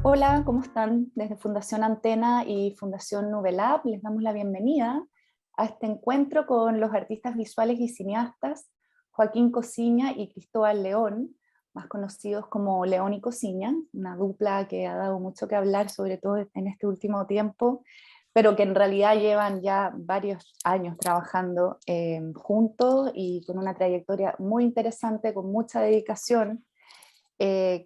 Hola, ¿cómo están? Desde Fundación Antena y Fundación Nubelab les damos la bienvenida a este encuentro con los artistas visuales y cineastas Joaquín Cosiña y Cristóbal León, más conocidos como León y Cosiña, una dupla que ha dado mucho que hablar, sobre todo en este último tiempo, pero que en realidad llevan ya varios años trabajando juntos y con una trayectoria muy interesante, con mucha dedicación.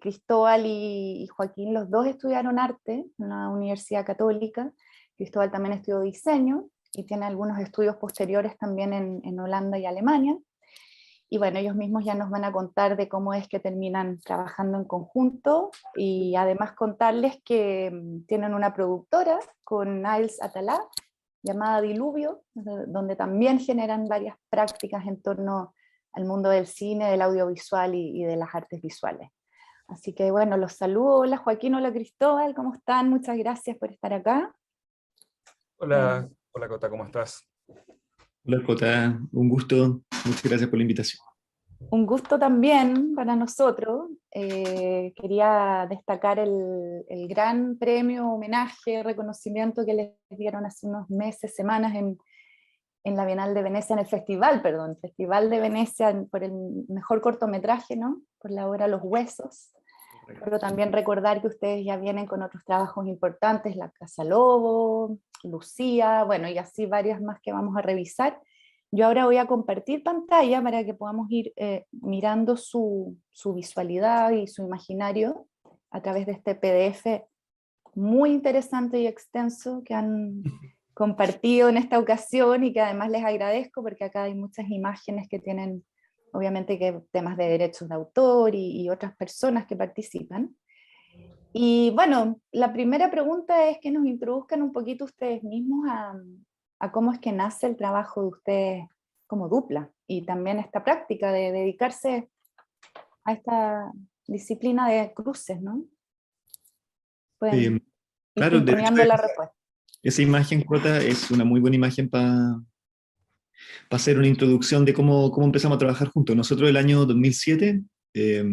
Cristóbal y Joaquín, los dos estudiaron arte en una universidad católica. Cristóbal también estudió diseño y tiene algunos estudios posteriores también en Holanda y Alemania. Y bueno, ellos mismos ya nos van a contar de cómo es que terminan trabajando en conjunto, y además contarles que tienen una productora con Niles Atalá llamada Diluvio, donde también generan varias prácticas en torno al mundo del cine, del audiovisual y de las artes visuales. Así que bueno, los saludo. Hola Joaquín, hola Cristóbal, ¿cómo están? Muchas gracias por estar acá. Eh, Hola Cota, ¿cómo estás? Hola Jota, un gusto, muchas gracias por la invitación. un gusto también para nosotros. Quería destacar el gran premio, homenaje, reconocimiento que les dieron hace unos meses, semanas en la Bienal de Venecia, en el Festival, perdón, Festival de Venecia, por el mejor cortometraje, ¿no? Por la obra Los Huesos. Pero también recordar que ustedes ya vienen con otros trabajos importantes, La Casa Lobo, Lucía, bueno, y así varias más que vamos a revisar. Yo ahora voy a compartir pantalla para que podamos ir mirando su visualidad y su imaginario a través de este PDF muy interesante y extenso que han compartido en esta ocasión, y que además les agradezco porque acá hay muchas imágenes que tienen obviamente que temas de derechos de autor y otras personas que participan. Y bueno, la primera pregunta es que nos introduzcan un poquito ustedes mismos a cómo es que nace el trabajo de ustedes como dupla, y también esta práctica de dedicarse a esta disciplina de cruces, ¿no? Eh, Pueden ir claro, de hecho, pimponeando la respuesta. esa imagen, Jota, es una muy buena imagen para hacer una introducción de cómo empezamos a trabajar juntos. Nosotros el año 2007 eh,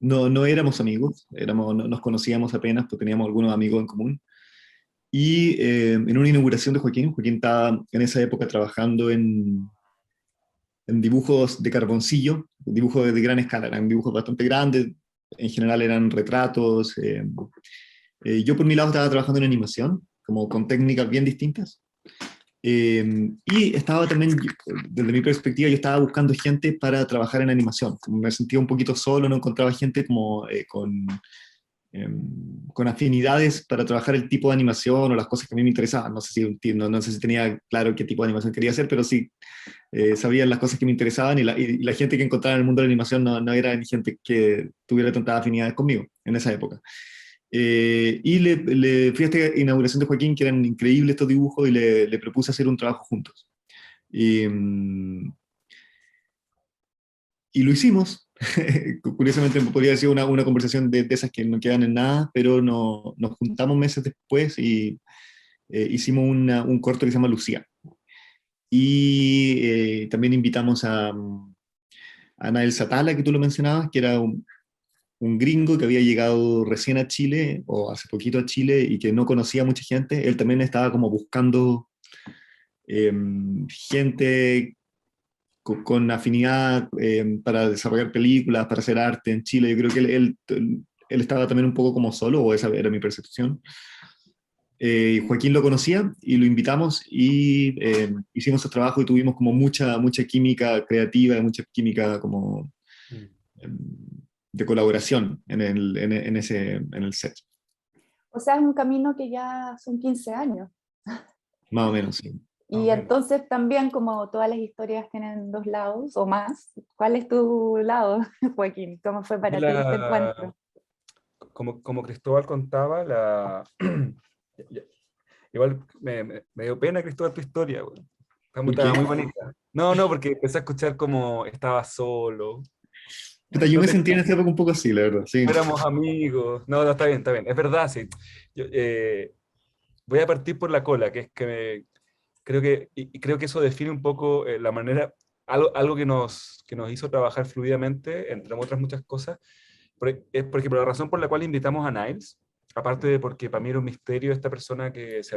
no éramos amigos, no nos conocíamos apenas, pues teníamos algunos amigos en común. Y en una inauguración de Joaquín estaba en esa época trabajando en dibujos de carboncillo, dibujos de gran escala, eran dibujos bastante grandes, en general eran retratos. Yo por mi lado estaba trabajando en animación, como con técnicas bien distintas. Y estaba también, desde mi perspectiva, yo estaba buscando gente para trabajar en animación. Como me sentía un poquito solo, no encontraba gente como con afinidades para trabajar el tipo de animación o las cosas que a mí me interesaban. No sé si tenía claro qué tipo de animación quería hacer, pero sí sabía las cosas que me interesaban, y la gente que encontraba en el mundo de la animación no era ni gente que tuviera tantas afinidades conmigo en esa época. Y le fui a esta inauguración de Joaquín, que eran increíbles estos dibujos, y le propuse hacer un trabajo juntos. Y, y lo hicimos. Curiosamente podría haber sido una conversación de esas que no quedan en nada, pero no, nos juntamos meses después y hicimos un corto que se llama Lucía. Y también invitamos a Nael Satala, que tú lo mencionabas, que era un gringo que había llegado recién a Chile, o hace poquito a Chile, y que no conocía a mucha gente. Él también estaba como buscando eh, gente con afinidad para desarrollar películas, para hacer arte en Chile. Yo creo que él estaba también un poco como solo, o esa era mi percepción. Joaquín lo conocía y lo invitamos, y hicimos el trabajo, y tuvimos como mucha química creativa, mucha química como Mm. em, de colaboración en el set. O sea, es un camino que ya son 15 años. Más o menos, sí. Más o Y menos. entonces también, como todas las historias tienen dos lados o más, ¿cuál es tu lado, Joaquín? ¿Cómo fue para ti este La- encuentro? como Cristóbal contaba, ya- igual me dio pena, Cristóbal, tu historia, güey. ¿Por qué? Estaba muy bonita. No, porque empecé a escuchar como estaba solo, Puta, yo no me sentí en tenía, esa época un poco así, la verdad, sí. no éramos amigos. No, está bien, está bien. Es verdad, sí. Yo, voy a partir por la cola, que es que y creo que eso define un poco la manera, algo que nos hizo trabajar fluidamente, entre otras muchas cosas, Por ejemplo, la razón por la cual invitamos a Niles, aparte de porque para mí era un misterio esta persona que es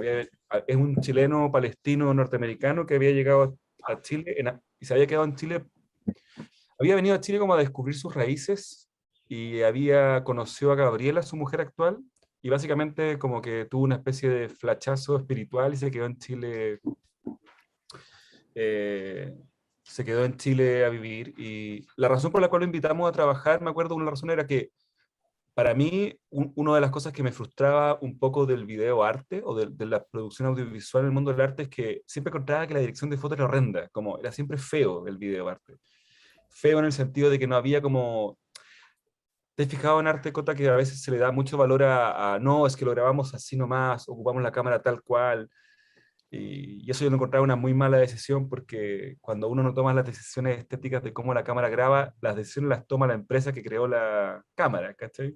un chileno palestino norteamericano que había llegado a Chile y se había quedado en Chile, había venido a Chile como a descubrir sus raíces y había conocido a Gabriela, su mujer actual, y básicamente como que tuvo una especie de flachazo espiritual y eh, se quedó en Chile a vivir. Y la razón por la cual lo invitamos a trabajar, me acuerdo, una razón era que para mí, una de las cosas que me frustraba un poco del video arte o de la producción audiovisual en el mundo del arte es que siempre encontraba que la dirección de foto era horrenda, como era siempre feo el video arte. Feo en el sentido de que no había como... ¿Te has fijado en arte, Cota, que a veces se le da mucho valor no, es que lo grabamos así nomás, ocupamos la cámara tal cual? Y eso yo lo encontraba una muy mala decisión porque cuando uno no toma las decisiones estéticas de cómo la cámara graba, las decisiones las toma la empresa que creó la cámara, ¿cachai?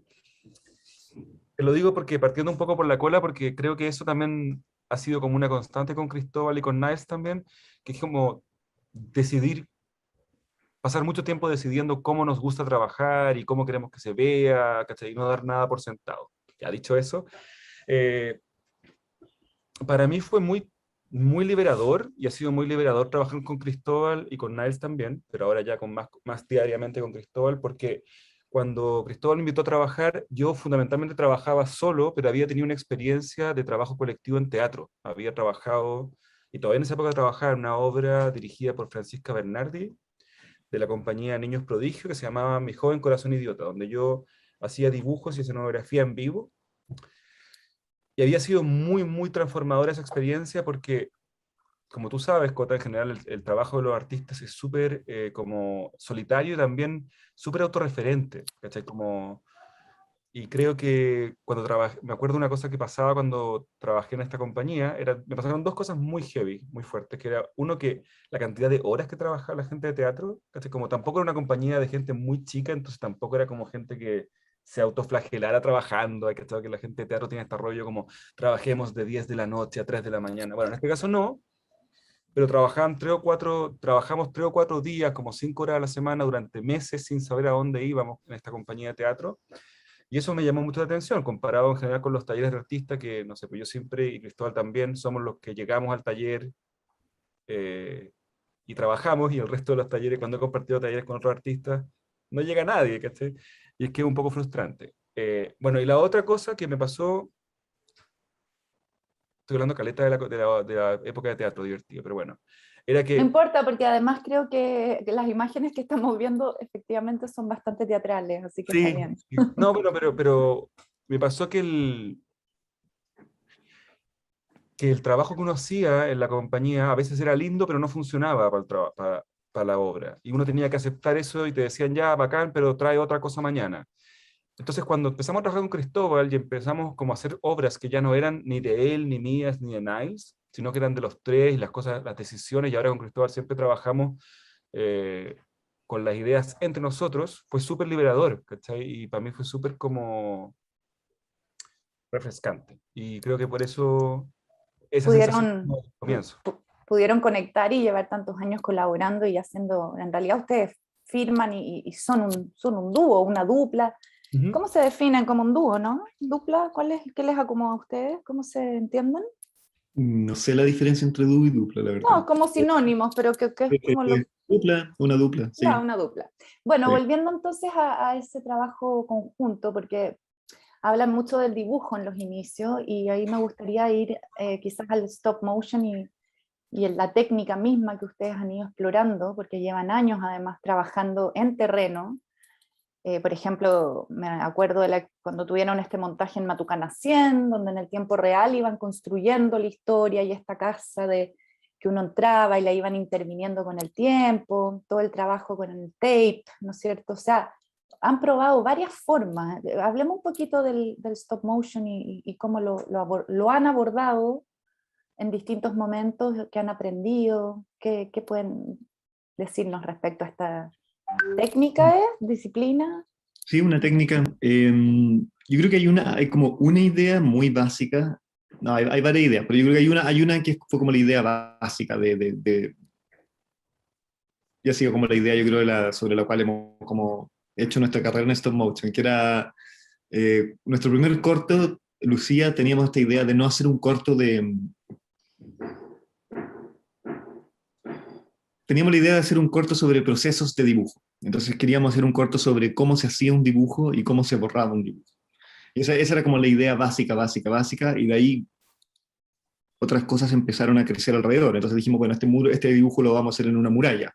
Te lo digo porque partiendo un poco por la cola, porque creo que eso también ha sido como una constante con Cristóbal y con Niles también, que es como decidir, pasar mucho tiempo decidiendo cómo nos gusta trabajar y cómo queremos que se vea, ¿cachai? Y no dar nada por sentado. Ya dicho eso, eh, para mí fue muy liberador y ha sido muy liberador trabajar con Cristóbal y con Niles también, pero ahora ya con más diariamente con Cristóbal, porque cuando Cristóbal me invitó a trabajar, yo fundamentalmente trabajaba solo, pero había tenido una experiencia de trabajo colectivo en teatro. Había trabajado, y todavía en esa época trabajaba en una obra dirigida por Francisca Bernardi, de la compañía Niños Prodigio, que se llamaba Mi joven corazón idiota, donde yo hacía dibujos y escenografía en vivo. Y había sido muy transformadora esa experiencia porque, como tú sabes, Cota, en general el trabajo de los artistas es súper como solitario y también súper autorreferente, ¿cachai? Y creo que cuando trabajé, me acuerdo una cosa que pasaba cuando trabajé en esta compañía, me pasaron dos cosas muy heavy, muy fuertes, que era uno que la cantidad de horas que trabajaba la gente de teatro, ¿cachai? Como tampoco era una compañía de gente muy chica, entonces tampoco era como gente que se autoflagelara trabajando, hay que saber que la gente de teatro tiene este rollo como trabajemos de 10 de la noche a 3 de la mañana. Bueno, en este caso no, pero trabajamos 3 o 4 días, como 5 horas a la semana durante meses sin saber a dónde íbamos en esta compañía de teatro. Y eso me llamó mucho la atención, comparado en general con los talleres de artistas, que no sé, pues yo siempre, y Cristóbal también, somos los que llegamos al taller eh, y trabajamos, y el resto de los talleres, cuando he compartido talleres con otros artistas, no llega nadie, ¿cachai? Y es que es un poco frustrante. Bueno, y la otra cosa que me pasó, estoy hablando caleta de la época de teatro divertido, pero bueno, era No que, importa, porque además creo que las imágenes que estamos viendo efectivamente son bastante teatrales, así que está sí, bien. sí. No, pero me pasó que el trabajo que uno hacía en la compañía a veces era lindo, pero no funcionaba para la obra. Y uno tenía que aceptar eso y te decían, ya, bacán, pero trae otra cosa mañana. Entonces, cuando empezamos a trabajar con Cristóbal y empezamos como a hacer obras que ya no eran ni de él, ni mías, ni de Niles, sino que eran de los tres, y las cosas, las decisiones, y ahora con Cristóbal siempre trabajamos eh, con las ideas entre nosotros, fue súper liberador, ¿cachai? Y para mí fue súper como refrescante. Y creo que por eso esa sensación Pudieron, como del comienzo. pudieron conectar y llevar tantos años colaborando y haciendo, en realidad ustedes firman y son un dúo, una dupla. Ujú. ¿Cómo se definen como un dúo, no? ¿Dupla? ¿Qué les acomoda a ustedes? ¿Cómo se entienden? No sé la diferencia entre dúo y dupla, la verdad. No, como sinónimos, pero que es como lo... Dupla, una dupla, Ya, sí. una dupla. Bueno, Sí. volviendo entonces a ese trabajo conjunto, porque hablan mucho del dibujo en los inicios y ahí me gustaría ir quizás al stop motion y en la técnica misma que ustedes han ido explorando, porque llevan años además trabajando en terreno. Por ejemplo, me acuerdo cuando tuvieron este montaje en Matucana 100, donde en el tiempo real iban construyendo la historia y esta casa que uno entraba y la iban interviniendo con el tiempo, todo el trabajo con el tape, ¿no es cierto? O sea, han probado varias formas. Hablemos un poquito del stop motion y cómo lo han abordado en distintos momentos, que han aprendido, qué pueden decirnos respecto a esta técnica, disciplina. Sí, una técnica. Yo creo que hay como una idea muy básica. No, hay varias ideas, pero yo creo que hay una que fue como la idea básica y ha sido como la idea, yo creo, sobre la cual hemos como hecho nuestra carrera en stop motion, que era nuestro primer corto. Lucía, teníamos esta idea de no hacer un corto de... Teníamos la idea de hacer un corto sobre procesos de dibujo. Entonces queríamos hacer un corto sobre cómo se hacía un dibujo y cómo se borraba un dibujo. Y esa era como la idea básica, básica, básica, y de ahí otras cosas empezaron a crecer alrededor. Entonces dijimos, bueno, este dibujo lo vamos a hacer en una muralla.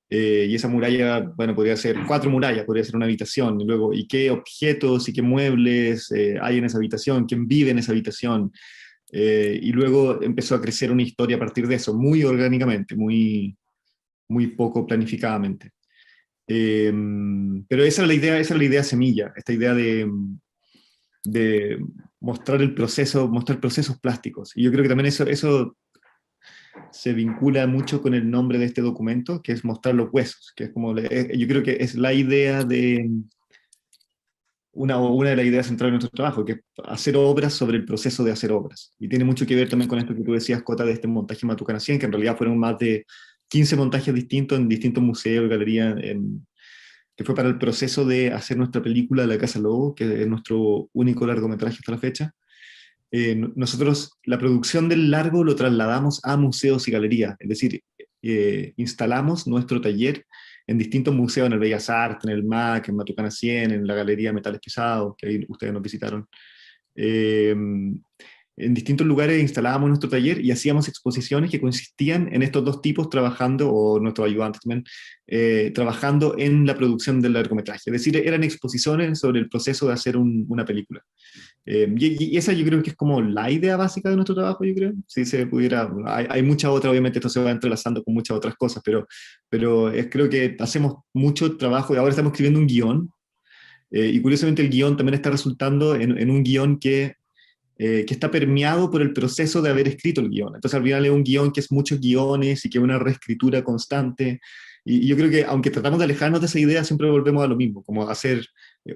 Y esa muralla, bueno, podría ser 4 murallas, podría ser una habitación. Y luego, ¿y qué objetos y qué muebles hay en esa habitación? ¿Quién vive en esa habitación? Y luego empezó a crecer una historia a partir de eso, muy orgánicamente, muy poco planificadamente. Pero esa era la idea semilla, esta idea de mostrar procesos plásticos. Y yo creo que también eso se vincula mucho con el nombre de este documento, que es mostrar los huesos, que es como, yo creo que es la idea de, una de las ideas centrales de nuestro trabajo, que es hacer obras sobre el proceso de hacer obras. Y tiene mucho que ver también con esto que tú decías, Cota, de este montaje Matucana 100, que en realidad fueron más de 15 montajes distintos en distintos museos y galerías, que fue para el proceso de hacer nuestra película La Casa Lobo, que es nuestro único largometraje hasta la fecha. Nosotros la producción del largo lo trasladamos a museos y galerías, es decir, instalamos nuestro taller en distintos museos, en el Bellas Artes, en el MAC, en Matucana 100, en la Galería de Metales Pesados, que ahí ustedes nos visitaron. Eh, en distintos lugares instalábamos nuestro taller y hacíamos exposiciones que consistían en estos dos tipos trabajando, o nuestros ayudantes también, trabajando en la producción del largometraje. Es decir, eran exposiciones sobre el proceso de hacer una película. Y esa yo creo que es como la idea básica de nuestro trabajo, yo creo. Si se pudiera, hay muchas otras, obviamente esto se va entrelazando con muchas otras cosas, pero creo que hacemos mucho trabajo y ahora estamos escribiendo un guión. Y curiosamente el guión también está resultando en un guión que está permeado por el proceso de haber escrito el guión. Entonces al final es un guión que es muchos guiones y que es una reescritura constante. Y yo creo que aunque tratamos de alejarnos de esa idea, siempre volvemos a lo mismo, como hacer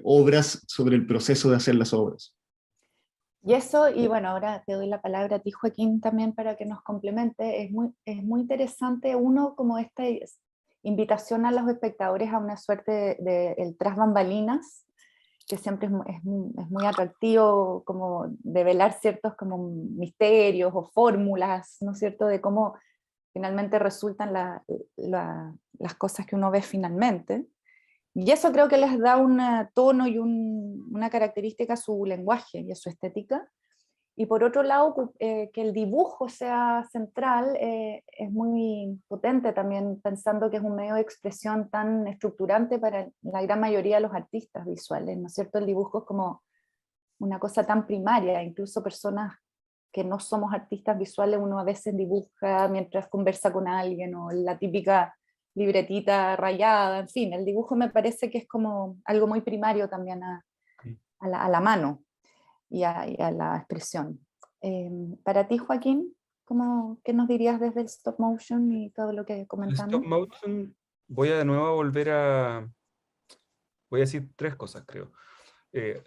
obras sobre el proceso de hacer las obras. Y eso, y bueno, ahora te doy la palabra a ti, Joaquín, también para que nos complemente. Es muy interesante, uno, como esta invitación a los espectadores a una suerte de el tras bambalinas, que siempre es muy atractivo, como develar ciertos como misterios o fórmulas, ¿no es cierto?, de cómo finalmente resultan las cosas que uno ve finalmente. Y eso creo que les da un tono y una característica a su lenguaje y a su estética. Y por otro lado, que el dibujo sea central es muy potente también, pensando que es un medio de expresión tan estructurante para la gran mayoría de los artistas visuales, ¿no es cierto? El dibujo es como una cosa tan primaria, incluso personas que no somos artistas visuales, uno a veces dibuja mientras conversa con alguien, o la típica libretita rayada, en fin, el dibujo me parece que es como algo muy primario también a la mano y a la expresión. Para ti, Joaquín, ¿qué nos dirías desde el stop motion y todo lo que El stop comentamos? motion, voy a de nuevo volver a... Voy a decir 3 cosas, creo.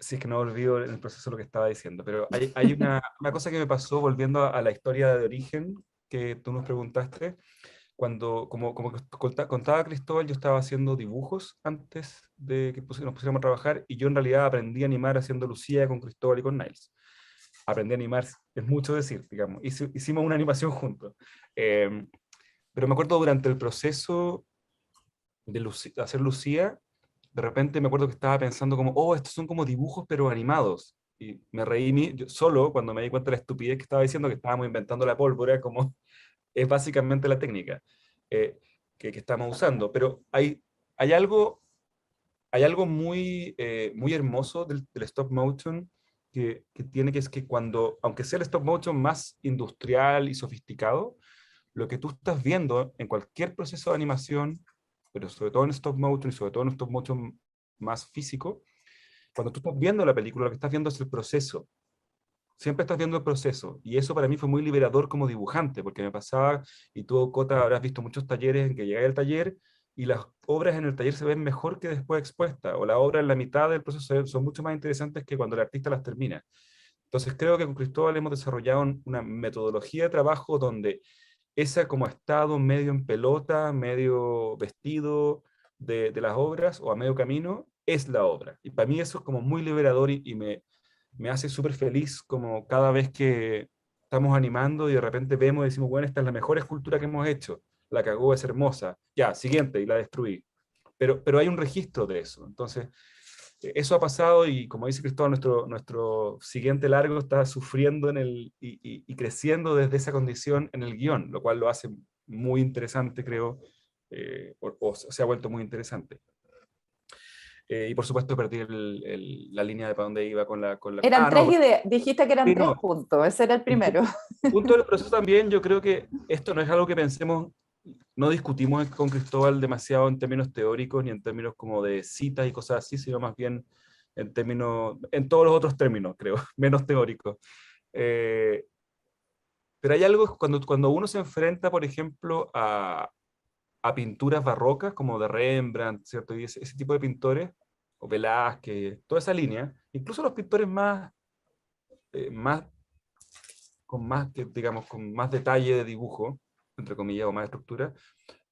Si es que no olvido en el proceso lo que estaba diciendo, pero hay una cosa que me pasó volviendo a la historia de origen que tú nos preguntaste. Cuando, como contaba Cristóbal, yo estaba haciendo dibujos antes de que nos pusiéramos a trabajar, y yo en realidad aprendí a animar haciendo Lucía con Cristóbal y con Niles. Aprendí a animar, es mucho decir, digamos. Hicimos una animación juntos. Eh, pero me acuerdo durante el proceso de hacer Lucía, de repente me acuerdo que estaba pensando como, oh, estos son como dibujos pero animados. Y me reí yo solo cuando me di cuenta de la estupidez que estaba diciendo, que estábamos inventando la pólvora, como es básicamente la técnica eh, que estamos usando. Pero hay algo, hay algo muy hermoso del stop motion que tiene, que es que cuando, aunque sea el stop motion más industrial y sofisticado, lo que tú estás viendo en cualquier proceso de animación, pero sobre todo en stop motion y sobre todo en stop motion más físico, cuando tú estás viendo la película, lo que estás viendo es el proceso. Siempre estás viendo el proceso. Y eso para mí fue muy liberador como dibujante, porque me pasaba, y tú, Cota, habrás visto muchos talleres en que llegáis al taller y las obras en el taller se ven mejor que después expuestas, o las obras en la mitad del proceso son mucho más interesantes que cuando el artista las termina. Entonces creo que con Cristóbal hemos desarrollado una metodología de trabajo donde esa como estado medio en pelota, medio vestido, de las obras o a medio camino es la obra. Y para mí eso es como muy liberador y me hace súper feliz como cada vez que estamos animando y de repente vemos y decimos, bueno, esta es la mejor escultura que hemos hecho, la cagó, es hermosa, ya, siguiente, y la destruí. Pero hay un registro de eso. Entonces, eso ha pasado y como dice Cristóbal, nuestro siguiente largo está sufriendo y creciendo desde esa condición en el guión, lo cual lo hace muy interesante, creo, o se ha vuelto muy interesante. Y por supuesto perdí la línea de para dónde iba con la... Eran tres No, ideas, dijiste que eran sí, tres no. puntos, ese era el primero. Punto del proceso también, yo creo que esto no es algo que pensemos, no discutimos con Cristóbal demasiado en términos teóricos ni en términos como de citas y cosas así, sino más bien en términos, en todos los otros términos, creo, menos teóricos. Eh, pero hay algo cuando uno se enfrenta, por ejemplo, a pinturas barrocas como de Rembrandt, ¿cierto? Y ese tipo de pintores, o Velázquez, toda esa línea, incluso los pintores más con más, que, digamos, con más detalle de dibujo, entre comillas, o más estructura,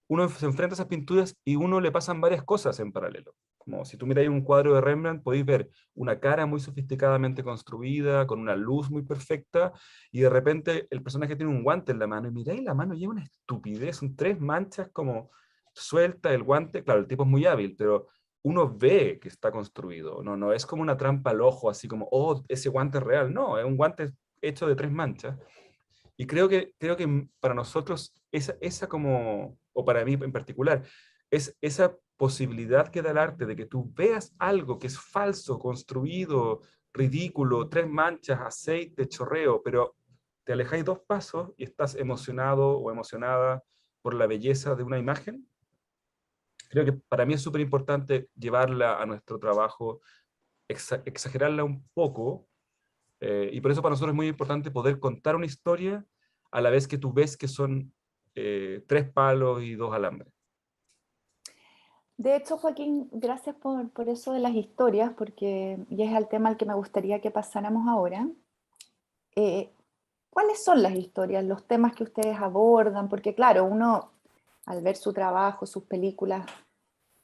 uno se enfrenta a esas pinturas y uno le pasan varias cosas en paralelo. Como si tú miráis un cuadro de Rembrandt, podéis ver una cara muy sofisticadamente construida, con una luz muy perfecta, y de repente el personaje tiene un guante en la mano, y miráis la mano, y es una estupidez, son tres manchas como suelta el guante, claro, el tipo es muy hábil, pero uno ve que está construido, no es como una trampa al ojo, así como, oh, ese guante es real, no, es un guante hecho de tres manchas, y creo que para nosotros, esa como, o para mí en particular, es esa posibilidad que da el arte de que tú veas algo que es falso, construido, ridículo, tres manchas, aceite, chorreo, pero te alejáis dos pasos y estás emocionado o emocionada por la belleza de una imagen. Creo que para mí es súper importante llevarla a nuestro trabajo, exagerarla un poco, y por eso para nosotros es muy importante poder contar una historia a la vez que tú ves que son tres palos y dos alambres. De hecho, Joaquín, gracias por eso de las historias, porque, y es el tema al que me gustaría que pasáramos ahora. Eh, ¿Cuáles son las historias, los temas que ustedes abordan? Porque claro, uno al ver su trabajo, sus películas,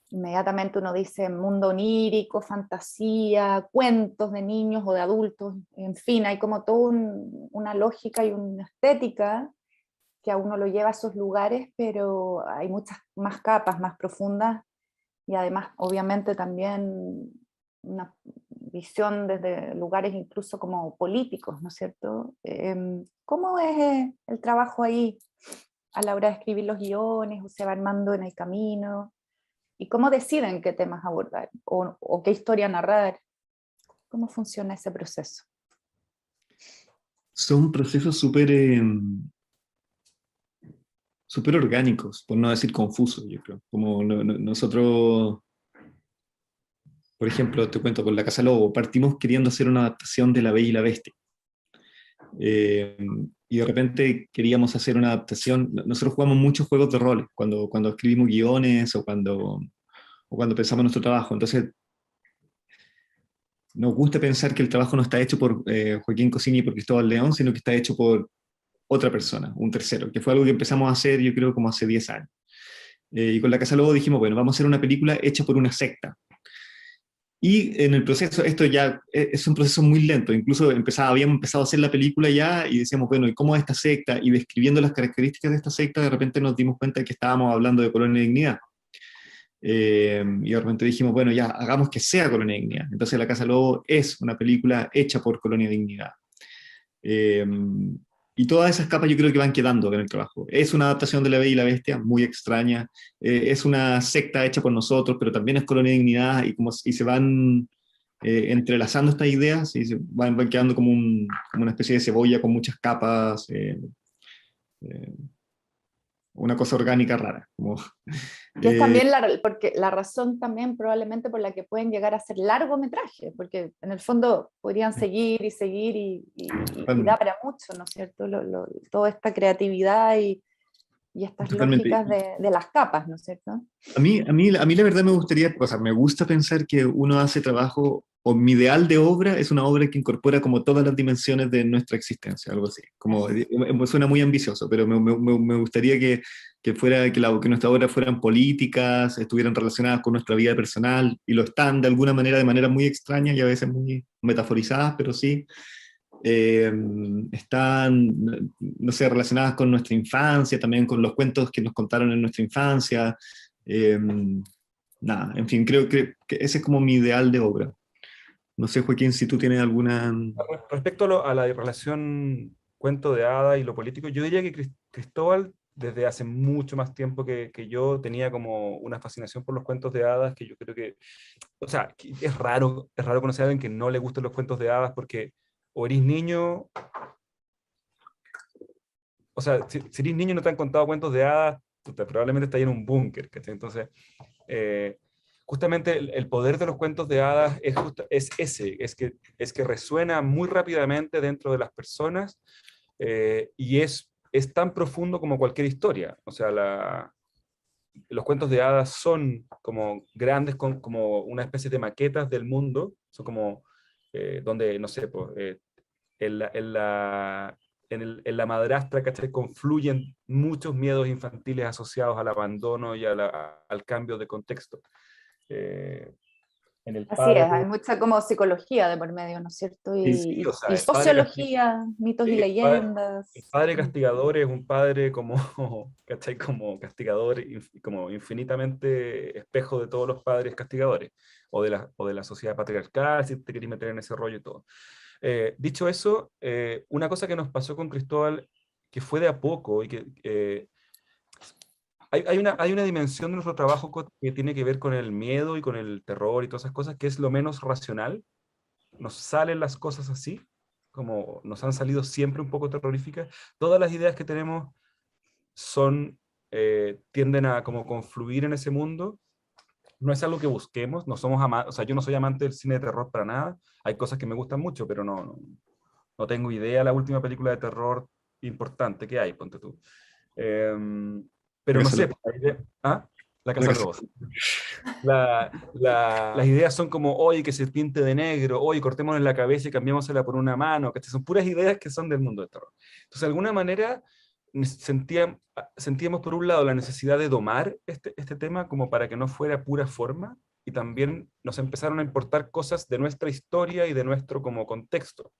inmediatamente uno dice mundo onírico, fantasía, cuentos de niños o de adultos, en fin, hay como toda una lógica y una estética que a uno lo lleva a esos lugares, pero hay muchas más capas, más profundas, y además obviamente también una visión desde lugares incluso como políticos, ¿no es cierto? ¿Cómo es el trabajo ahí a la hora de escribir los guiones, o se va armando en el camino? ¿Y cómo deciden qué temas abordar o qué historia narrar? ¿Cómo funciona ese proceso? Son procesos súper orgánicos, por no decir confusos, yo creo. Como nosotros, por ejemplo, te cuento, con La Casa Lobo, partimos queriendo hacer una adaptación de La Bella y la Bestia. Eh, y de repente queríamos hacer una adaptación. Nosotros jugamos muchos juegos de roles cuando escribimos guiones o cuando pensamos en nuestro trabajo. Entonces, nos gusta pensar que el trabajo no está hecho por Joaquín Cosini y por Cristóbal León, sino que está hecho por otra persona, un tercero, que fue algo que empezamos a hacer, yo creo, como hace 10 años. Y con La Casa Lobo dijimos, bueno, vamos a hacer una película hecha por una secta. Y en el proceso, esto ya es un proceso muy lento, incluso habíamos empezado a hacer la película ya y decíamos, bueno, ¿y cómo es esta secta? Y describiendo las características de esta secta, de repente nos dimos cuenta de que estábamos hablando de Colonia de Dignidad. Y de repente dijimos, bueno, ya, hagamos que sea Colonia de Dignidad. Entonces La Casa Lobo es una película hecha por Colonia de Dignidad. Eh, y todas esas capas yo creo que van quedando en el trabajo. Es una adaptación de La Bella y la Bestia, muy extraña. Es una secta hecha por nosotros, pero también es Colonia de Dignidad, y se van entrelazando estas ideas y se van quedando como una especie de cebolla con muchas capas, eh, una cosa orgánica rara. Que es también porque la razón también probablemente por la que pueden llegar a ser largometrajes, porque en el fondo podrían seguir y seguir y da para mucho, ¿no es cierto? Toda esta creatividad y estas Totalmente. lógicas de las capas, ¿no es cierto? A mí la verdad me gustaría, o sea, me gusta pensar que uno hace trabajo o mi ideal de obra es una obra que incorpora como todas las dimensiones de nuestra existencia, algo así. Como, suena muy ambicioso, pero me gustaría que fuera, que nuestras obras fueran políticas, estuvieran relacionadas con nuestra vida personal, y lo están de alguna manera, de manera muy extraña y a veces muy metaforizadas, pero sí. Están, no sé, relacionadas con nuestra infancia, también con los cuentos que nos contaron en nuestra infancia. Eh, Nada, en fin, creo que ese es como mi ideal de obra. No sé, Joaquín, si tú tienes alguna... Respecto a la relación cuento de hada y lo político, yo diría que Cristóbal, desde hace mucho más tiempo que yo, tenía como una fascinación por los cuentos de hadas que yo creo que, o sea, que es raro conocer a alguien que no le gusten los cuentos de hadas porque o eres niño, o sea, si eres niño y no te han contado cuentos de hadas, puta, probablemente estás en un búnker, ¿cachai? Entonces, eh, justamente el poder de los cuentos de hadas es ese, es que resuena muy rápidamente dentro de las personas y es tan profundo como cualquier historia. O sea, los cuentos de hadas son como grandes, como una especie de maquetas del mundo, son como donde, no sé, pues, en la, en la, en la madrastra, ¿cachai? Confluyen muchos miedos infantiles asociados al abandono y al cambio de contexto. Eh, en el Así es, padre, hay mucha como psicología de por medio, ¿no es cierto? sí, o sea, Y sociología, mitos y sí, el leyendas. padre castigador es un padre como, ¿cachai? Como castigador, como infinitamente espejo de todos los padres castigadores, o de la sociedad patriarcal, si te querés meter en ese rollo y todo. Dicho eso, una cosa que nos pasó con Cristóbal, que fue de a poco, y que hay una dimensión de nuestro trabajo que tiene que ver con el miedo y con el terror y todas esas cosas, que es lo menos racional. Nos salen las cosas así, como nos han salido siempre un poco terroríficas. Todas las ideas que tenemos tienden a como confluir en ese mundo. No es algo que busquemos, no somos o sea, yo no soy amante del cine de terror para nada. Hay cosas que me gustan mucho, pero no tengo idea la última película de terror importante que hay, ponte tú. La Pero no Casa de sé, los- ¿ah? La la Casa de casa- los Osos. Las ideas son como, oye, que se pinte de negro, oye, cortémosle la cabeza y cambiémosela por una mano, que son puras ideas que son del mundo del terror. Entonces, de alguna manera, sentíamos por un lado la necesidad de domar este tema como para que no fuera pura forma, y también nos empezaron a importar cosas de nuestra historia y de nuestro como contexto.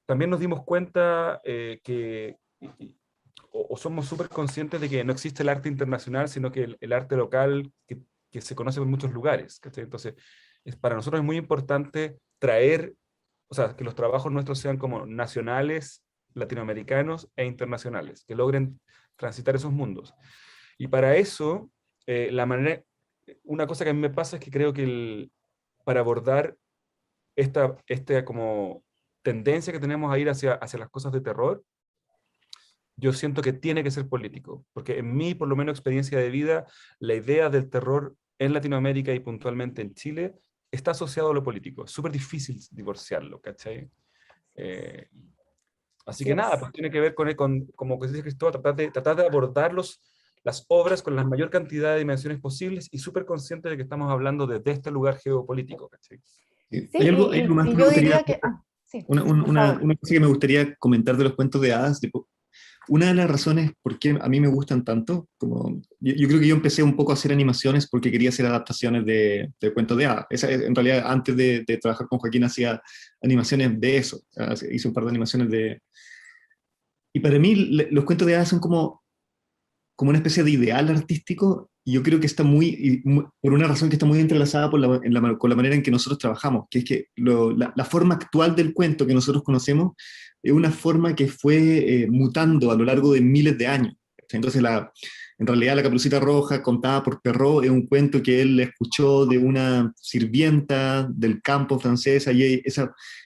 También nos dimos cuenta que, o somos súper conscientes de que no existe el arte internacional, sino que el arte local que se conoce en muchos lugares. ¿Cachai? Entonces, para nosotros es muy importante traer, o sea, que los trabajos nuestros sean como nacionales, latinoamericanos e internacionales, que logren transitar esos mundos. Y para eso, una cosa que a mí me pasa es que creo que para abordar esta como tendencia que tenemos a ir hacia las cosas de terror, yo siento que tiene que ser político, porque en mi, por lo menos, experiencia de vida, la idea del terror en Latinoamérica y puntualmente en Chile está asociado a lo político. Es súper difícil divorciarlo, ¿cachai? Eh, Así Así que nada, es. pues tiene que ver como que dice Cristóbal, tratar de abordar las obras con la mayor cantidad de dimensiones posibles y súper consciente de que estamos hablando desde este lugar geopolítico, ¿cachai? Sí, hay algo más y que me yo gustaría, diría que, sí, por una favor. cosa que me gustaría comentar de los cuentos de hadas. Una de las razones por qué a mí me gustan tanto, como, yo creo que yo empecé un poco a hacer animaciones porque quería hacer adaptaciones de cuentos de hadas. En realidad, antes de trabajar con Joaquín, hacía animaciones de eso. Hice un par de animaciones de... Y para mí, los cuentos de hadas son como una especie de ideal artístico, y yo creo que está por una razón que está muy entrelazada con la manera en que nosotros trabajamos, que es que la forma actual del cuento que nosotros conocemos es una forma que fue mutando a lo largo de miles de años. Entonces, en realidad, La Caperucita Roja, contada por Perrault, es un cuento que él escuchó de una sirvienta del campo francesa, y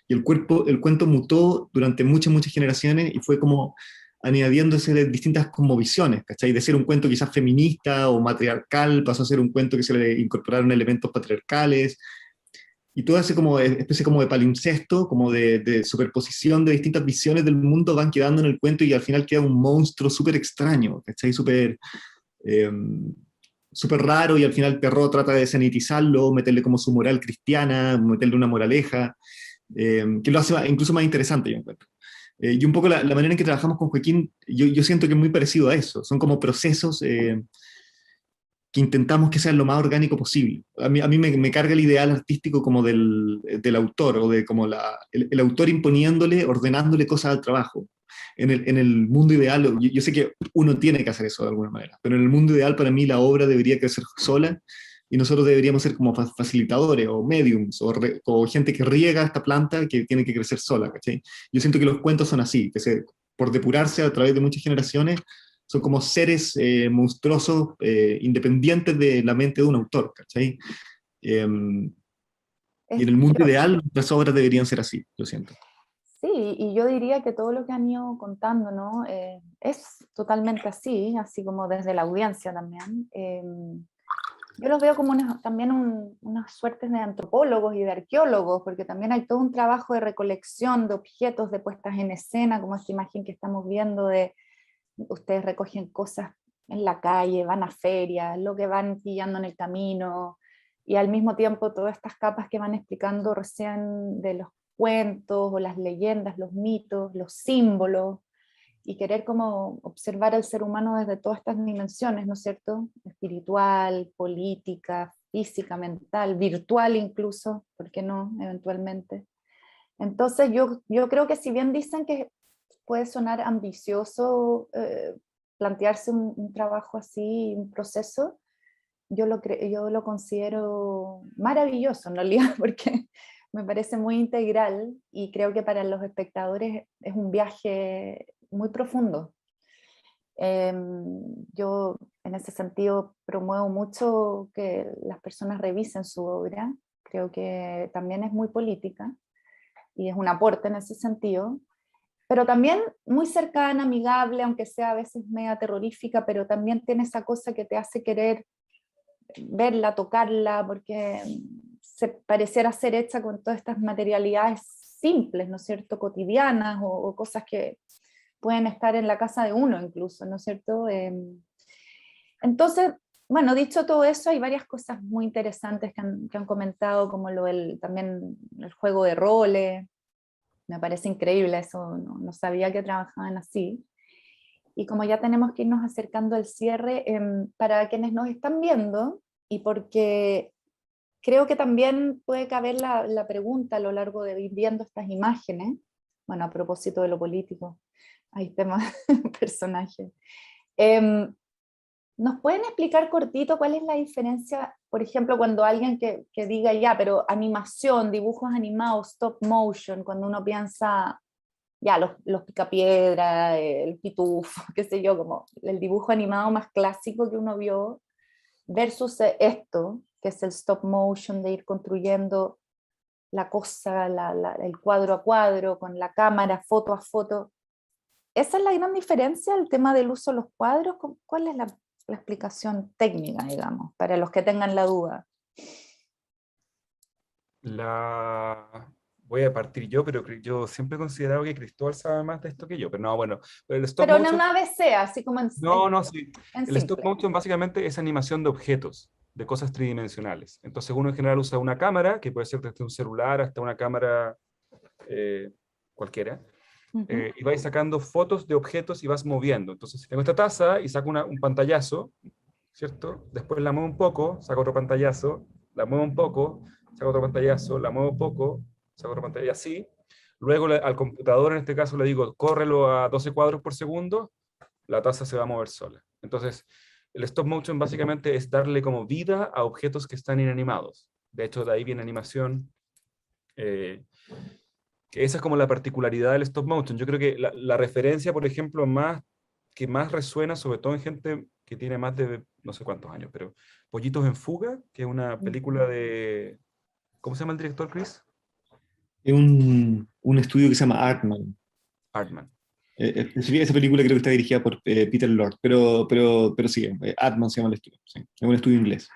el cuento mutó durante muchas, muchas generaciones y fue como añadiéndose de distintas como visiones, ¿cachai? De ser un cuento quizás feminista o matriarcal, pasó a ser un cuento que se le incorporaron elementos patriarcales, y toda esa como especie como de palimpsesto, como de superposición de distintas visiones del mundo van quedando en el cuento, y al final queda un monstruo súper extraño, ¿cachai? súper raro y al final Perrault trata de sanitizarlo, meterle como su moral cristiana, meterle una moraleja, que lo hace incluso más interesante, yo encuentro. Y un poco la manera en que trabajamos con Joaquín, yo siento que es muy parecido a eso. Son como procesos que intentamos que sean lo más orgánico posible. A mí me carga el ideal artístico como del autor, o de como el autor imponiéndole, ordenándole cosas al trabajo. En el mundo ideal, yo sé que uno tiene que hacer eso de alguna manera, pero en el mundo ideal para mí la obra debería crecer sola y nosotros deberíamos ser como facilitadores o mediums o gente que riega esta planta que tiene que crecer sola, ¿cachai? Yo siento que los cuentos son así, por depurarse a través de muchas generaciones, son como seres monstruosos, independientes de la mente de un autor, ¿cachai? Y en el mundo Pero ideal las obras deberían ser así, yo siento. sí, y yo diría que todo lo que han ido contando, ¿no? Es totalmente así, así como desde la audiencia también. Yo los veo como también unas suertes de antropólogos y de arqueólogos, porque también hay todo un trabajo de recolección de objetos, de puestas en escena, como esta imagen que estamos viendo de ustedes recogen cosas en la calle, van a ferias, lo que van pillando en el camino, y al mismo tiempo todas estas capas que van explicando recién de los cuentos o las leyendas, los mitos, los símbolos, y querer como observar al ser humano desde todas estas dimensiones, ¿no es cierto? Espiritual, política, física, mental, virtual incluso, ¿por qué no? Eventualmente. Entonces yo creo que si bien dicen que puede sonar ambicioso plantearse un trabajo así, un proceso, yo lo considero maravilloso en realidad, porque me parece muy integral y creo que para los espectadores es un viaje muy profundo. Yo en ese sentido promuevo mucho que las personas revisen su obra, creo que también es muy política y es un aporte en ese sentido, pero también muy cercana, amigable, aunque sea a veces media terrorífica, pero también tiene esa cosa que te hace querer verla, tocarla, porque se pareciera ser hecha con todas estas materialidades simples, ¿no es cierto?, cotidianas o cosas que pueden estar en la casa de uno incluso, ¿no es cierto? Entonces, bueno, dicho todo eso, hay varias cosas muy interesantes que han comentado, como también el juego de roles. Me parece increíble eso, no sabía que trabajaban así. Y como ya tenemos que irnos acercando al cierre, para quienes nos están viendo, y porque creo que también puede caber la pregunta a lo largo de ir viendo estas imágenes, bueno, a propósito de lo político, hay temas, personajes. ¿Nos pueden explicar cortito cuál es la diferencia, por ejemplo, cuando alguien que diga ya, pero animación, dibujos animados, stop motion, cuando uno piensa, ya, los Picapiedra, el Pitufo, qué sé yo, como el dibujo animado más clásico que uno vio, versus esto, que es el stop motion, de ir construyendo la cosa, el cuadro a cuadro, con la cámara, foto a foto? ¿Esa es la gran diferencia, el tema del uso de los cuadros? ¿Cuál es la explicación técnica, digamos, para los que tengan la duda? Voy a partir yo, pero yo siempre he considerado que Cristóbal sabe más de esto que yo, pero no, bueno, pero el stop Pero en motion, una ABC, así como no, sí, en el stop simple. motion básicamente es animación de objetos, de cosas tridimensionales. Entonces uno en general usa una cámara, que puede ser desde un celular hasta una cámara eh, cualquiera, Ujú. y vais sacando fotos de objetos y vas moviendo. Entonces, si tengo esta taza y saco un pantallazo, ¿cierto? Después la muevo un poco, saco otro pantallazo, la muevo un poco, saco otro pantallazo, la muevo un poco, saco otro pantallazo, y así. Luego al computador, en este caso, le digo, córrelo a 12 cuadros por segundo, la taza se va a mover sola. Entonces, el stop motion básicamente es darle como vida a objetos que están inanimados. De hecho, de ahí viene animación. Eh, que esa es como la particularidad del stop motion. Yo creo que la referencia, por ejemplo, que más resuena, sobre todo en gente que tiene más de no sé cuántos años, pero Pollitos en Fuga, que es una película de... ¿Cómo se llama el director, Chris? Es un estudio que se llama Artman. Artman. Esa película creo que está dirigida por Peter Lord, pero sí, Artman se llama el estudio. Sí. Es un estudio inglés.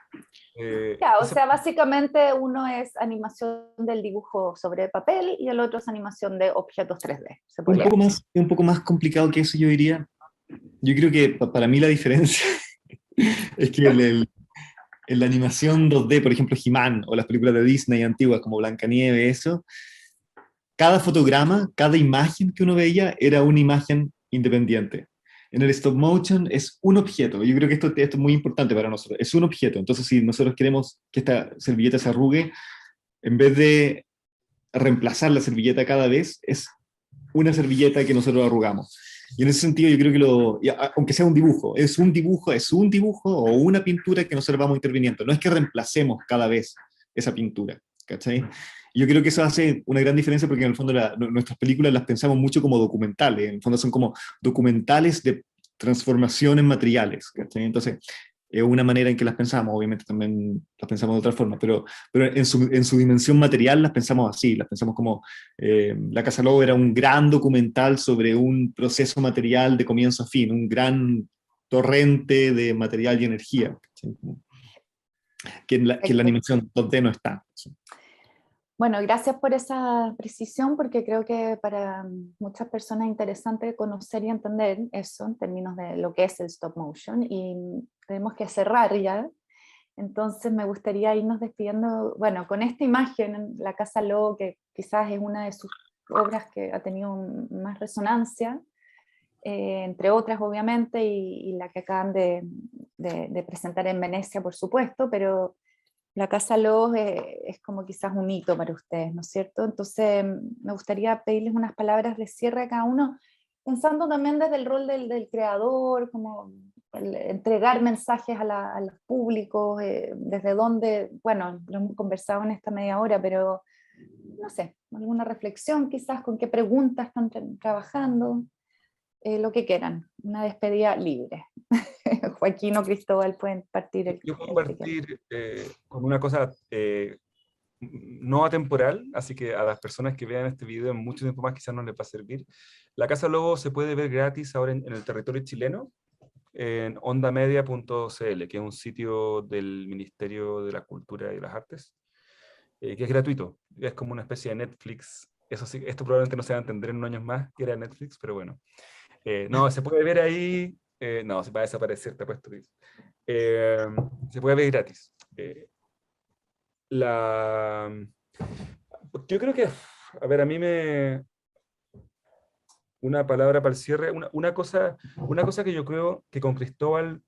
Ya, o Esa- sea, básicamente uno es animación del dibujo sobre papel y el otro es animación de objetos 3D, se podría decir. Un poco más complicado que eso, yo diría. Yo creo que para mí la diferencia es que en la animación 2D, por ejemplo, He-Man, o las películas de Disney antiguas como Blancanieves, eso, cada fotograma, cada imagen que uno veía era una imagen independiente. En el stop motion es un objeto. Yo creo que esto es muy importante para nosotros. Es un objeto. Entonces, si nosotros queremos que esta servilleta se arrugue, en vez de reemplazar la servilleta cada vez, es una servilleta que nosotros arrugamos. Y en ese sentido yo creo que aunque sea un dibujo, es un dibujo o una pintura que nosotros vamos interviniendo. No es que reemplacemos cada vez esa pintura, ¿cachai? Y yo creo que eso hace una gran diferencia porque en el fondo nuestras películas las pensamos mucho como documentales, en el fondo son como documentales de transformaciones materiales, ¿cachai? Entonces, es una manera en que las pensamos, obviamente también las pensamos de otra forma, pero en su dimensión material las pensamos así, las pensamos como La Casa Lobo era un gran documental sobre un proceso material de comienzo a fin, un gran torrente de material y energía, ¿sí? Que en la animación 2D no está. ¿Sí? Bueno, gracias por esa precisión, porque creo que para muchas personas es interesante conocer y entender eso en términos de lo que es el stop motion, y tenemos que cerrar ya. Entonces me gustaría irnos despidiendo, bueno, con esta imagen, La Casa Lobo, que quizás es una de sus obras que ha tenido más resonancia, entre otras obviamente, y la que acaban de presentar en Venecia, por supuesto, pero La Casa Lobos es como quizás un hito para ustedes, ¿no es cierto? Entonces me gustaría pedirles unas palabras de cierre a cada uno, pensando también desde el rol del creador, como entregar mensajes a los públicos, desde dónde, bueno, lo hemos conversado en esta media hora, pero no sé, alguna reflexión quizás, con qué preguntas están trabajando, lo que quieran, una despedida libre. Joaquín o Cristóbal pueden partir Yo puedo el que quieran. partir con una cosa no atemporal, así que a las personas que vean este video en mucho tiempo más quizás no les va a servir. La Casa Lobo se puede ver gratis ahora en el territorio chileno, en ondamedia.cl, que es un sitio del Ministerio de la Cultura y de las Artes, que es gratuito. Es como una especie de Netflix. Eso sí, esto probablemente no se va a entender en unos años más que era Netflix, pero bueno. No, se puede ver ahí. No, se va a desaparecer, te apuesto. Eh, Se puede ver gratis. La, yo creo que, a ver, a mí me... Una palabra para el cierre, una cosa que yo creo que con Cristóbal,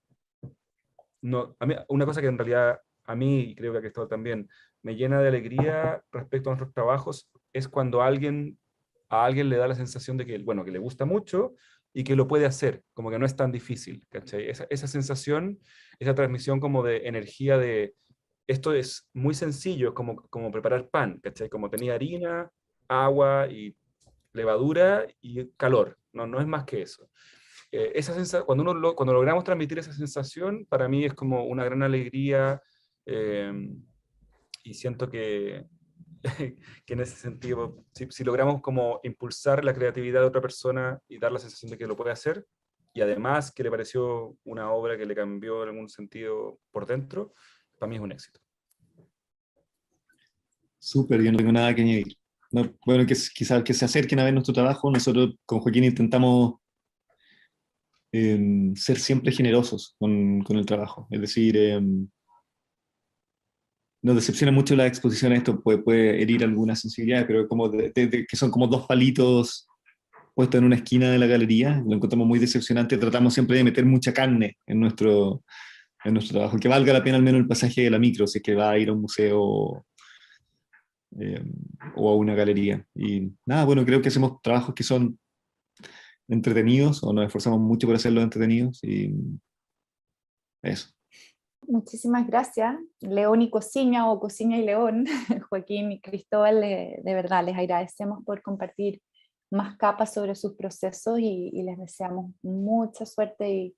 no, a mí, una cosa que en realidad a mí, y creo que a Cristóbal también, me llena de alegría respecto a nuestros trabajos, es cuando a alguien le da la sensación de que, bueno, que le gusta mucho y que lo puede hacer, como que no es tan difícil, ¿cachai? Esa sensación, esa transmisión como de energía de, esto es muy sencillo, como preparar pan, ¿cachai? Como tenía harina, agua y levadura y calor, no es más que eso. Cuando logramos transmitir esa sensación, para mí es como una gran alegría, eh, y siento que, que en ese sentido, si logramos como impulsar la creatividad de otra persona y dar la sensación de que lo puede hacer, y además que le pareció una obra que le cambió en algún sentido por dentro, para mí es un éxito. Súper, yo no tengo nada que añadir. No, bueno, quizás que se acerquen a ver nuestro trabajo. Nosotros con Joaquín intentamos ser siempre generosos con el trabajo. Es decir, nos decepciona mucho la exposición a esto, puede herir alguna sensibilidad, pero como que son como dos palitos puestos en una esquina de la galería, lo encontramos muy decepcionante. Tratamos siempre de meter mucha carne en nuestro trabajo, que valga la pena al menos el pasaje de la micro, si es que va a ir a un museo eh, o a una galería. Y nada, bueno, creo que hacemos trabajos que son entretenidos, o nos esforzamos mucho por hacerlos entretenidos, y eso. Muchísimas gracias, León y Cociña, o Cociña y León, Joaquín y Cristóbal, de verdad les agradecemos por compartir más capas sobre sus procesos, y les deseamos mucha suerte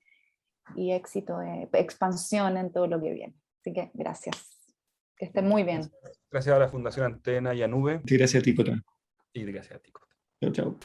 y éxito, expansión en todo lo que viene. Así que gracias, que estén muy bien. Gracias a la Fundación Antena y a Nube. Muchas gracias a ti, Cota. Y gracias a ti. Chao, chao.